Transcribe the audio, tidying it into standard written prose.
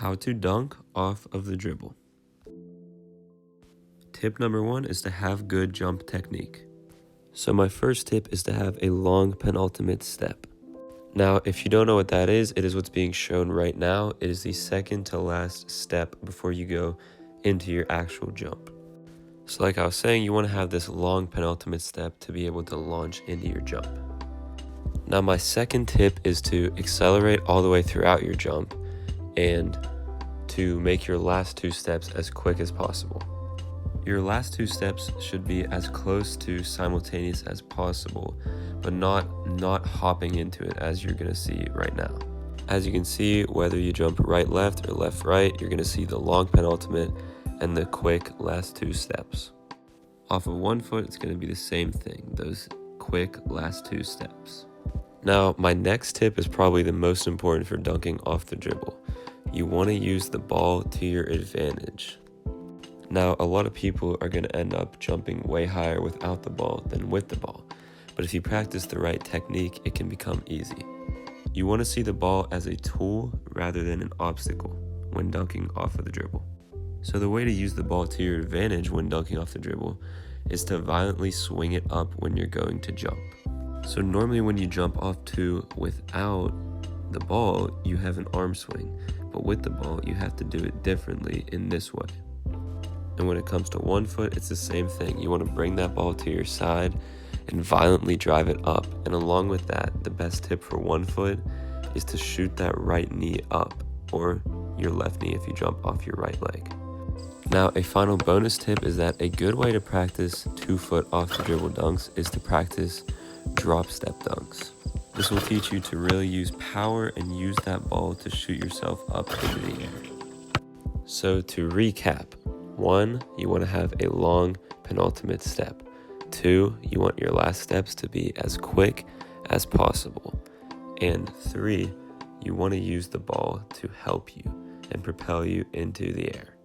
How to dunk off of the dribble. Tip number 1 is to have good jump technique. So my first tip is to have a long penultimate step. Now, if you don't know what that is, it is what's being shown right now. It is the second to last step before you go into your actual jump. So like I was saying, you want to have this long penultimate step to be able to launch into your jump. Now my second tip is to accelerate all the way throughout your jump and to make your last 2 steps as quick as possible. Your last 2 steps should be as close to simultaneous as possible, but not hopping into it as you're gonna see right now. As you can see, whether you jump right left or left right, you're gonna see the long penultimate and the quick last 2 steps. Off of one foot, it's gonna be the same thing, those quick last 2 steps. Now, my next tip is probably the most important for dunking off the dribble. You want to use the ball to your advantage. Now, a lot of people are going to end up jumping way higher without the ball than with the ball, but if you practice the right technique, it can become easy. You want to see the ball as a tool rather than an obstacle when dunking off of the dribble. So the way to use the ball to your advantage when dunking off the dribble is to violently swing it up when you're going to jump. So normally when you jump off to without the ball, you have an arm swing, but with the ball, you have to do it differently in this way. And when it comes to one foot, it's the same thing. You want to bring that ball to your side and violently drive it up. And along with that, the best tip for one foot is to shoot that right knee up, or your left knee if you jump off your right leg. Now, a final bonus tip is that a good way to practice 2 foot off the dribble dunks is to practice drop step dunks. This will teach you to really use power and use that ball to shoot yourself up into the air. So to recap, 1, you want to have a long penultimate step. 2, you want your last steps to be as quick as possible. And 3, you want to use the ball to help you and propel you into the air.